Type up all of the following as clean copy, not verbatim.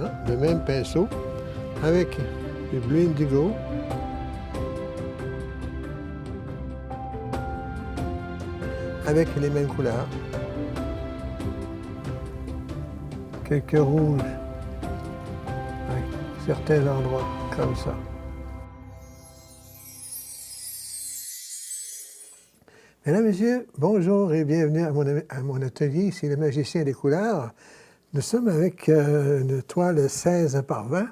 Maintenant, le même pinceau avec le bleu indigo. Avec les mêmes couleurs. Quelques rouges. À certains endroits, comme ça. Mesdames, Messieurs, bonjour et bienvenue à mon atelier. Ici le magicien des couleurs. Nous sommes avec une toile 16 par 20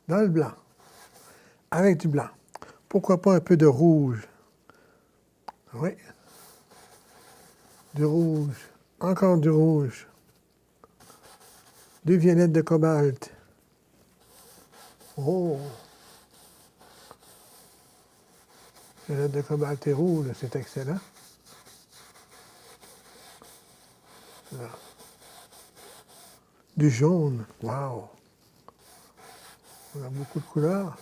dans le blanc, avec du blanc. Pourquoi pas un peu de rouge? Oui. Du rouge. Encore du rouge. Du violet de cobalt. Oh! Violet de cobalt et rouge, c'est excellent. Là. Du jaune. Wow! On a beaucoup de couleurs.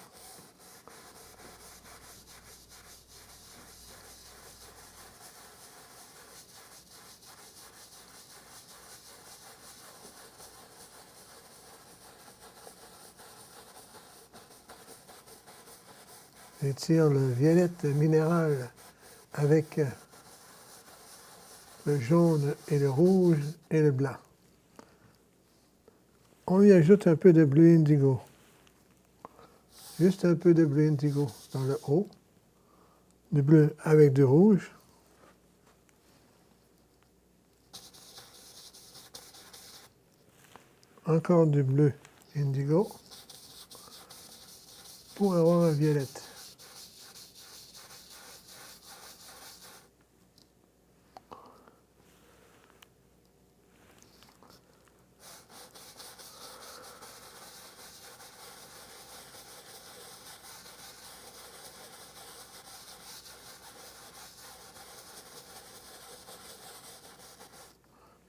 Je tire le violet minéral avec le jaune et le rouge et le blanc. On lui ajoute un peu de bleu indigo. Juste un peu de bleu indigo dans le haut. Du bleu avec du rouge. Encore du bleu indigo pour avoir un violet.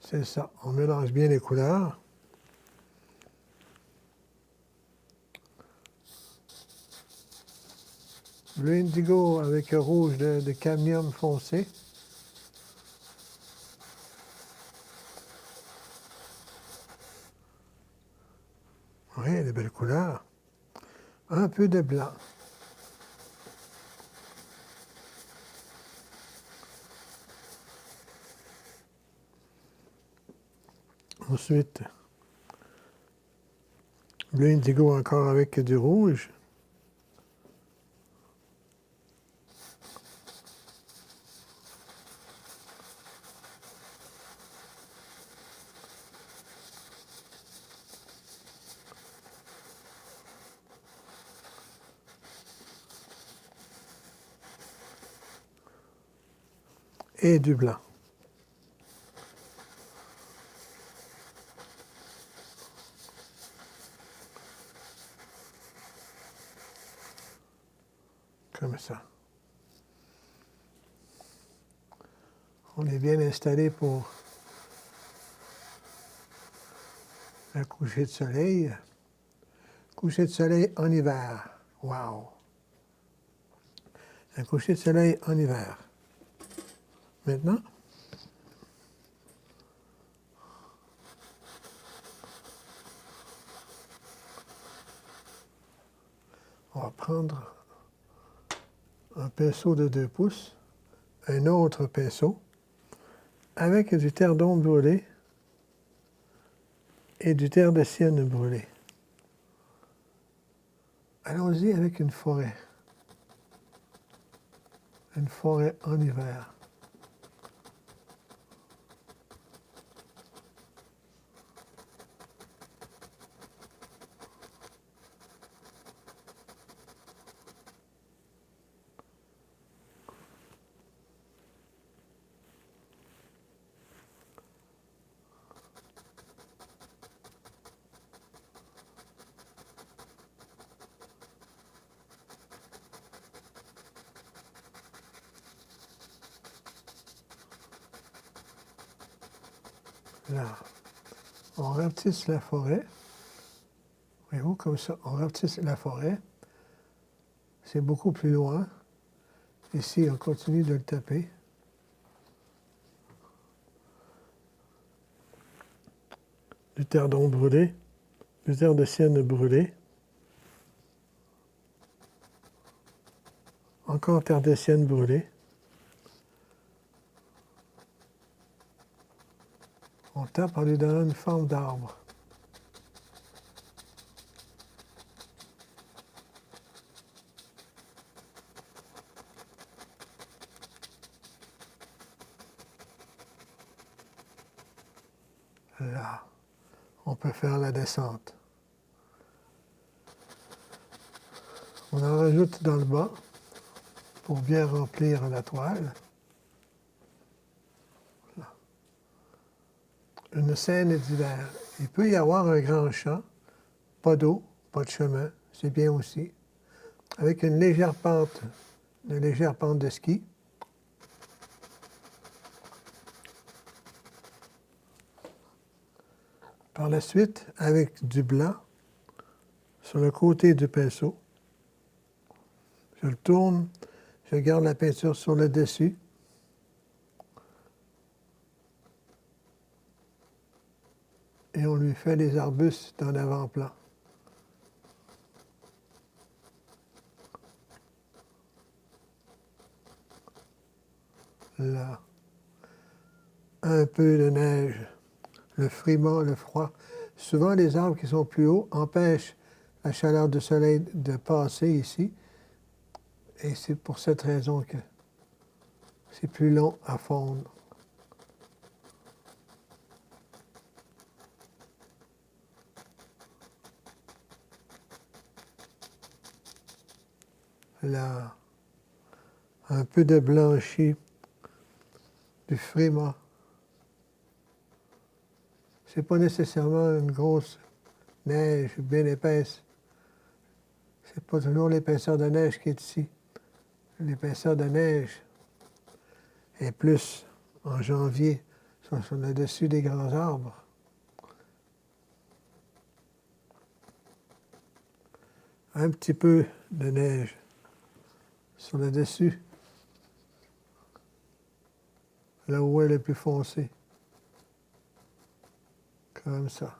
C'est ça, on mélange bien les couleurs. Bleu indigo avec rouge de cadmium foncé. Oui, des belles couleurs. Un peu de blanc. Ensuite, bleu indigo encore avec du rouge. Et du blanc. Comme ça. On est bien installé pour un coucher de soleil. Coucher de soleil en hiver. Wow! Un coucher de soleil en hiver. Maintenant, on va prendre un pinceau de 2 pouces, un autre pinceau, avec du terre d'ombre brûlé et du terre de sienne brûlé. Allons-y avec une forêt. Une forêt en hiver. Là, on rapetisse la forêt. Voyez-vous, comme ça, on rapetisse la forêt. C'est beaucoup plus loin. Ici, on continue de le taper. Du terre d'ombre brûlé. du terre de sienne brûlée. Encore terre de sienne brûlée. On tape en lui donnant une forme d'arbre. Là, on peut faire la descente. On en rajoute dans le bas pour bien remplir la toile. Là. Une scène d'hiver. Il peut y avoir un grand champ, pas d'eau, pas de chemin, c'est bien aussi, avec une légère pente de ski. Par la suite, avec du blanc sur le côté du pinceau, je le tourne, je garde la peinture sur le dessus. Et on lui fait des arbustes dans l'avant-plan. Là, un peu de neige, le frimont, le froid. Souvent, les arbres qui sont plus hauts empêchent la chaleur du soleil de passer ici. Et c'est pour cette raison que c'est plus long à fondre. Là, un peu de blanchi, du frimont. C'est pas nécessairement une grosse neige bien épaisse. C'est pas toujours l'épaisseur de neige qui est ici. L'épaisseur de neige est plus en janvier sur le dessus des grands arbres. Un petit peu de neige sur le dessus, là où elle est plus foncée. Comme ça.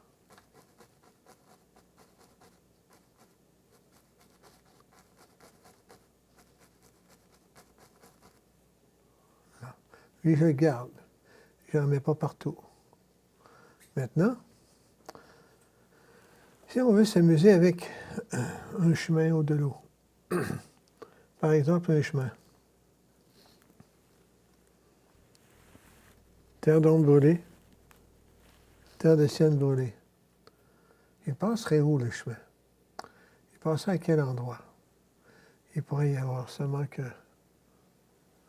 Là. Lui, je le garde. Je n'en mets pas partout. Maintenant, si on veut s'amuser avec un chemin ou de l'eau, par exemple un chemin, terre d'ombre brûlée, terre de sienne brûlée, il passerait où le chemin? Il passerait à quel endroit? Il pourrait y avoir seulement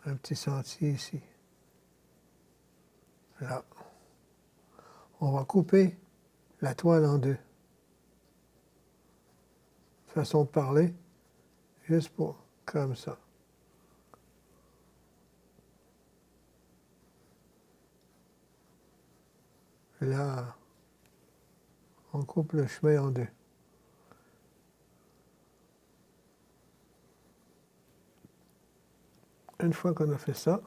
un petit sentier ici. Là. On va couper la toile en deux. Façon de parler, juste pour, comme ça. Là, on coupe le chemin en deux. Une fois qu'on a fait ça,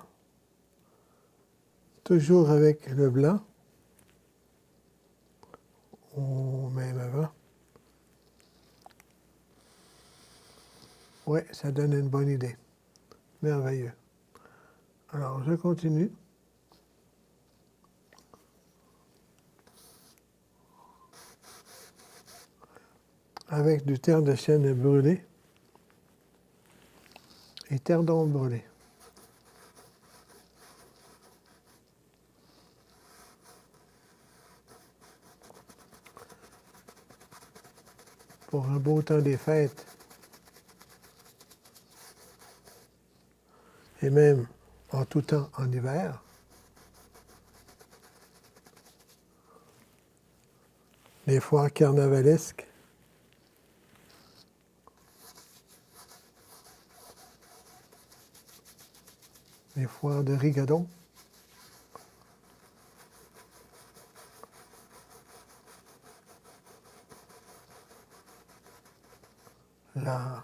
toujours avec le blanc, ou même avant, oui, ça donne une bonne idée. Merveilleux. Alors, je continue. Avec du terre de chêne brûlé et terre d'ombre brûlée. Pour un beau temps des fêtes, et même en tout temps en hiver, les foires carnavalesques, les foires de Rigadon, là,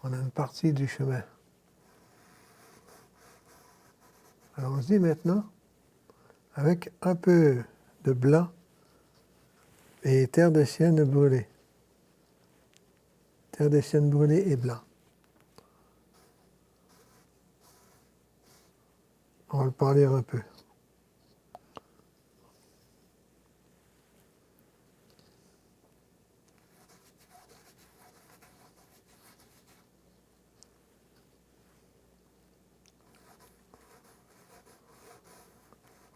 on a une partie du chemin. Allons-y maintenant, avec un peu de blanc et terre de sienne brûlée. Terre de sienne brûlée et blanc. On va le parler un peu.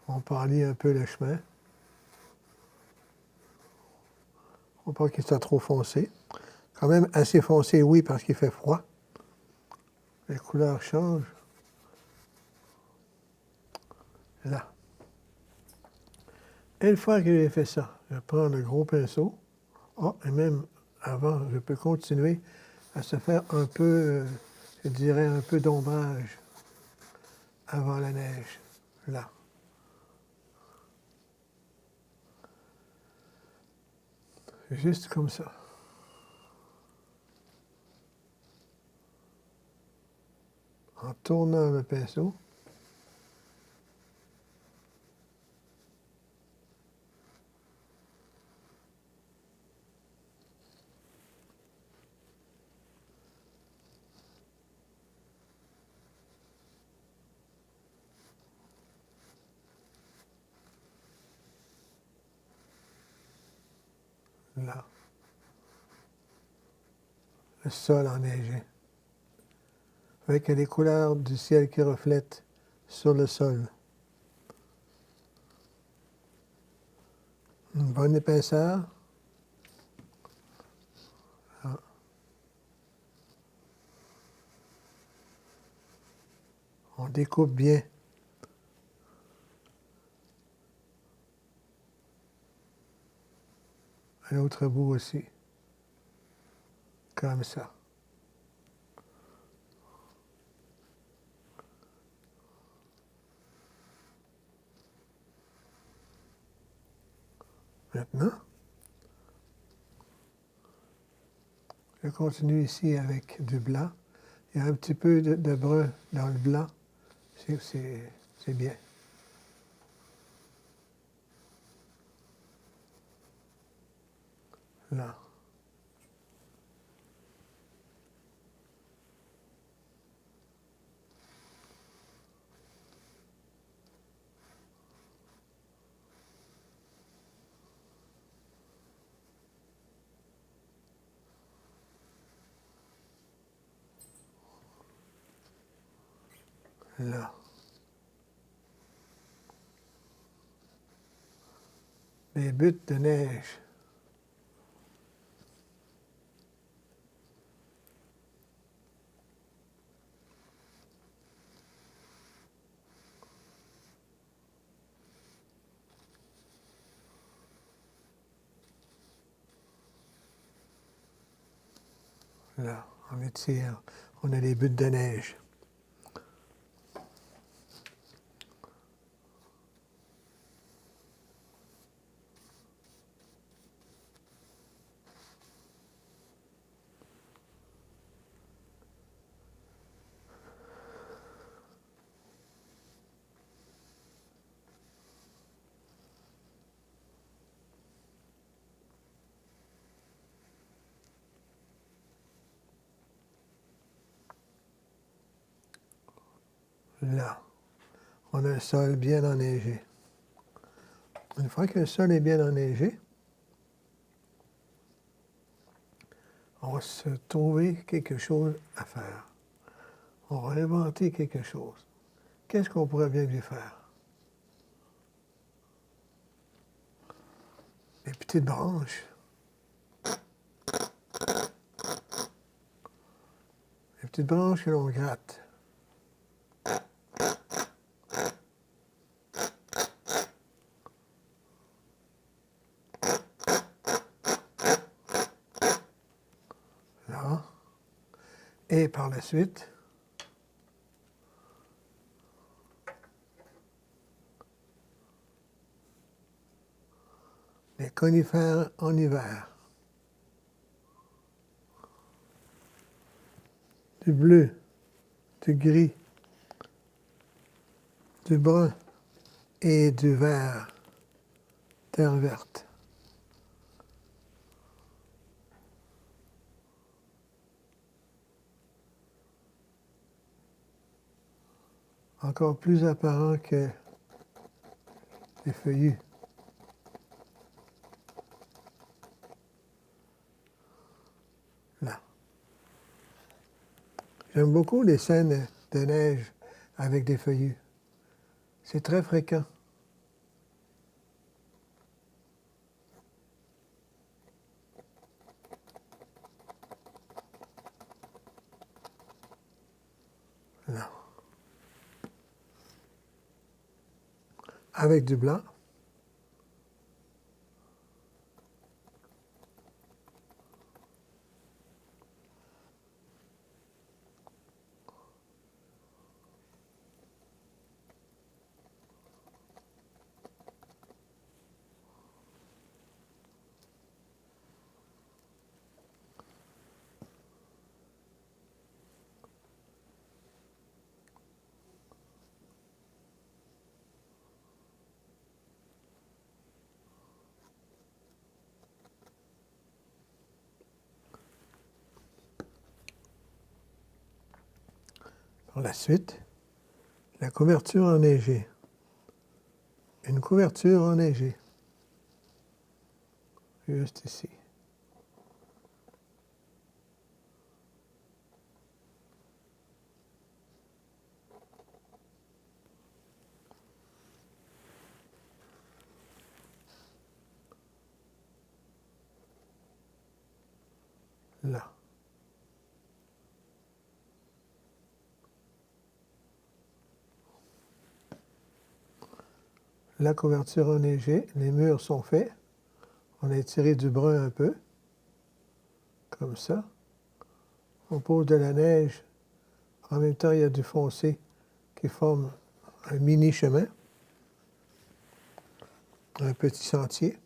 On parlait un peu le chemin. On pas qu'il soit trop foncé. Quand même assez foncé, oui, parce qu'il fait froid. Les couleurs changent. Là. Et une fois que j'ai fait ça, je prends le gros pinceau. Oh, et même avant, je peux continuer à se faire un peu, je dirais, un peu d'ombrage avant la neige. Là. Juste comme ça. En tournant le pinceau. Là. Le sol enneigé. Avec les couleurs du ciel qui reflètent sur le sol. Une bonne épaisseur. Ah. On découpe bien. À l'autre bout aussi. Comme ça. Maintenant, je continue ici avec du blanc. Il y a un petit peu de brun dans le blanc. C'est bien. Là. Là. Les buttes de neige. Là, on étire. On a les buttes de neige. Là, on a un sol bien enneigé. Une fois que le sol est bien enneigé, on va se trouver quelque chose à faire. On va inventer quelque chose. Qu'est-ce qu'on pourrait bien lui faire? Des petites branches. Des petites branches que l'on gratte. Là. Et par la suite, les conifères en hiver. Du bleu, du gris, du brun et du vert, terre verte. encore plus apparent que les feuillus. Là. J'aime beaucoup les scènes de neige avec des feuillus. C'est très fréquent. Là. Avec du blanc. Par la suite, la couverture enneigée. Une couverture enneigée. Juste ici. Là. La couverture enneigée, les murs sont faits. On a étiré du brun un peu, comme ça. On pose de la neige. En même temps, il y a du foncé qui forme un mini chemin, un petit sentier.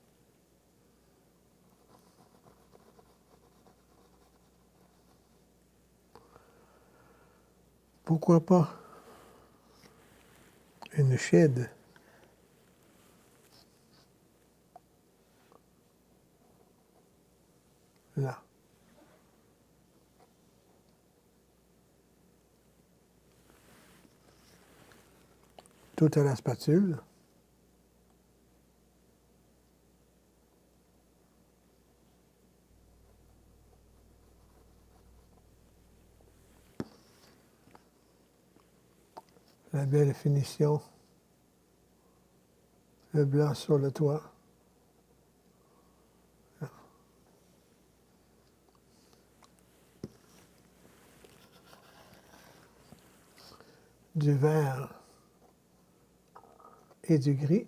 Pourquoi pas une shed? Là. Tout à la spatule. La belle finition. Le blanc sur le toit. Là. Du vert et du gris.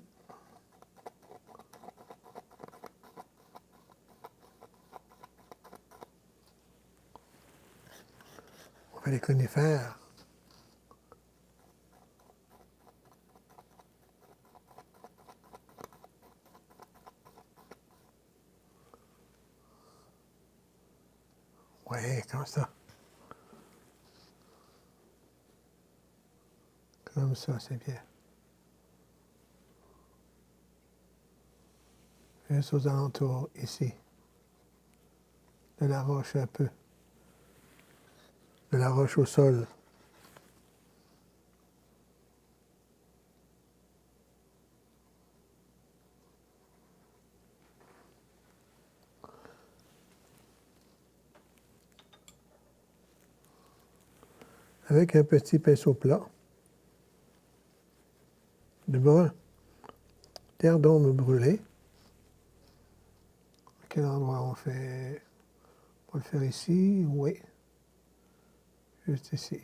On fait les conifères. Oui, comme ça. Comme ça, c'est bien. Juste aux alentours, ici. De la roche un peu. De la roche au sol. Avec un petit pinceau plat. Du brun. Terre d'ombre brûlée. À quel endroit on fait? On va le faire ici, oui. Juste ici.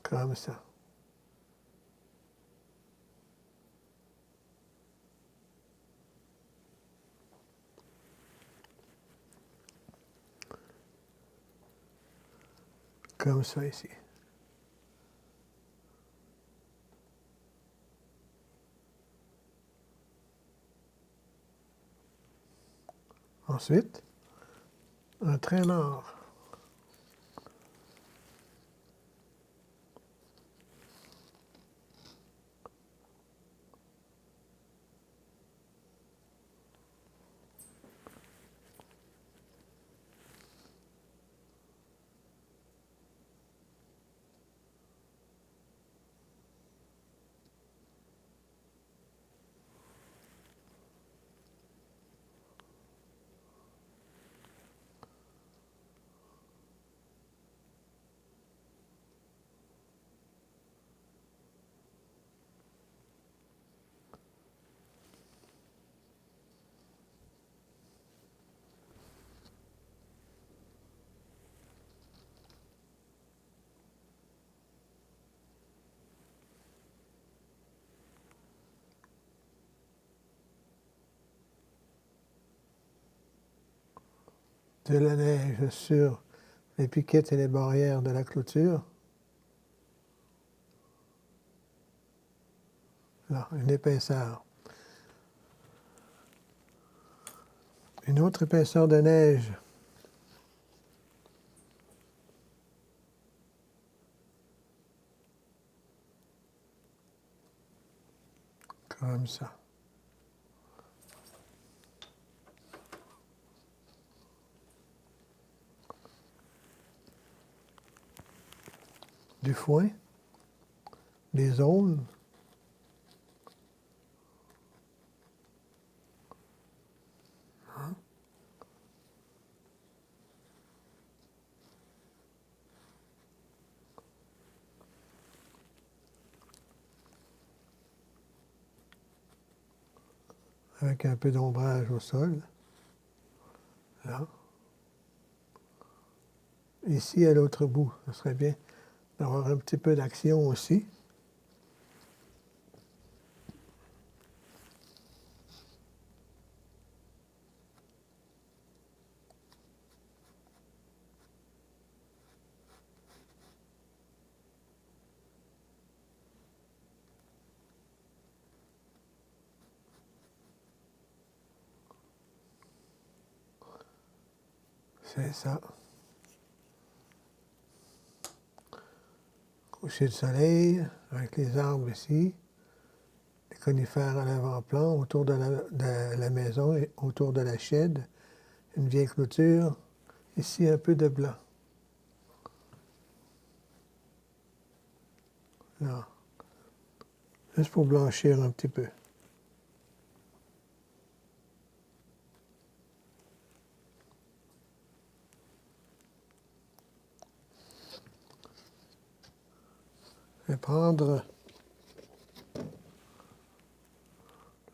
Comme ça. Comme ça ici. Ensuite, un traînard. de la neige sur les piquettes et les barrières de la clôture. Là, une épaisseur. Une autre épaisseur de neige. Comme ça. Du foin, des zones. Avec un peu d'ombrage au sol. Là. Ici, à l'autre bout, ce serait bien d'avoir un petit peu d'action aussi. C'est ça. Coucher de soleil avec les arbres ici, les conifères à l'avant-plan autour de la maison et autour de la shed, une vieille clôture, ici un peu de blanc. Là. Juste pour blanchir un petit peu. Je vais prendre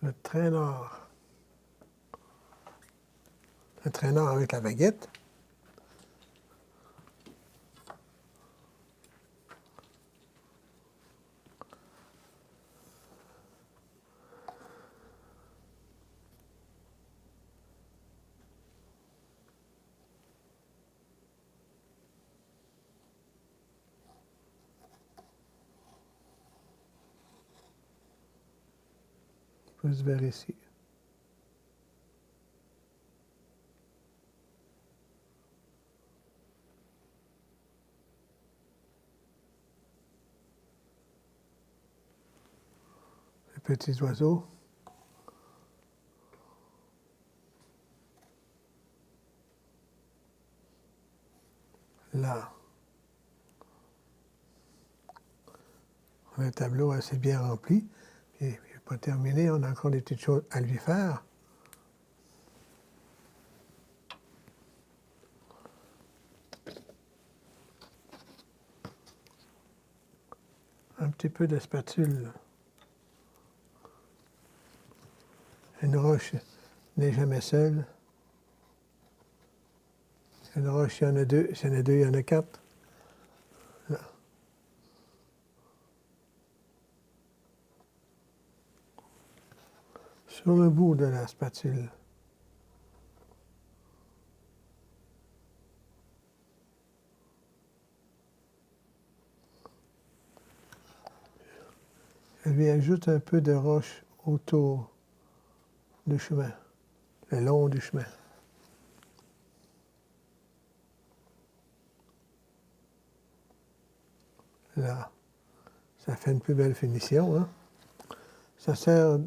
le traîneur. Le traîneur avec la baguette. Plus vers ici. Les petits oiseaux. Là. On a un tableau assez bien rempli. Puis, il n'est pas terminé, on a encore des petites choses à lui faire. Un petit peu de spatule. Une roche n'est jamais seule. Une roche, il y en a deux. S'il y en a deux, il y en a quatre. Là. Sur le bout de la spatule. Je lui ajoute un peu de roche autour du chemin, le long du chemin. Là, ça fait une plus belle finition, hein? Ça sert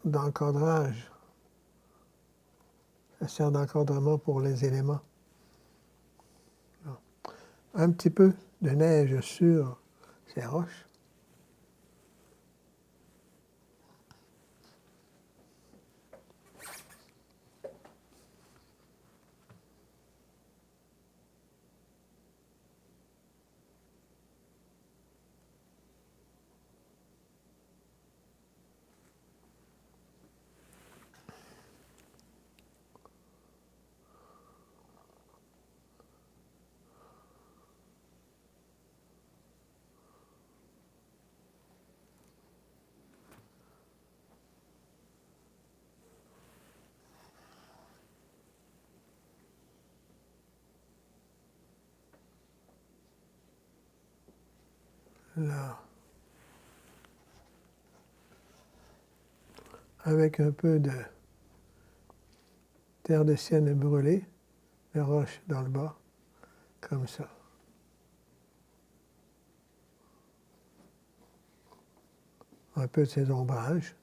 d'encadrage. Ça sert d'encadrement pour les éléments. Là. Un petit peu de neige sur ces roches. Là. Avec un peu de terre de sienne brûlée, de roche dans le bas, comme ça. Un peu de ces ombrages.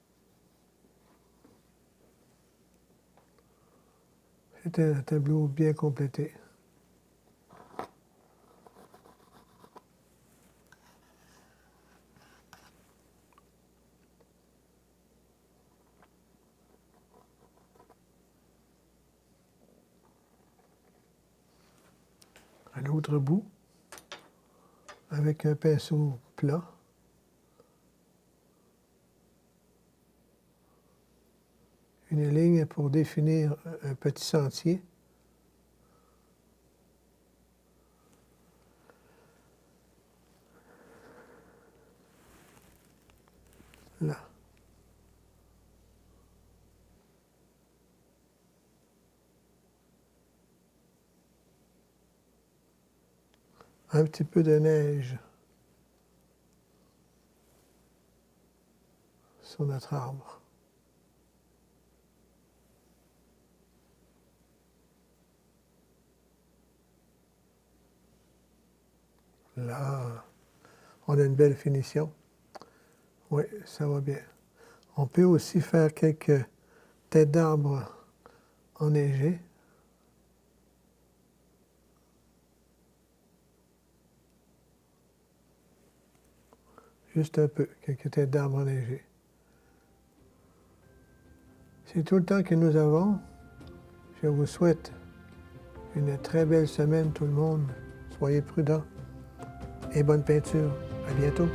C'est un tableau bien complété. À l'autre bout, avec un pinceau plat, une ligne pour définir un petit sentier. Là. Un petit peu de neige sur notre arbre. Là, on a une belle finition. Oui, ça va bien. On peut aussi faire quelques têtes d'arbres enneigées. Juste un peu, quelques têtes d'arbres enneigées. C'est tout le temps que nous avons. Je vous souhaite une très belle semaine, tout le monde. Soyez prudents et bonne peinture. À bientôt.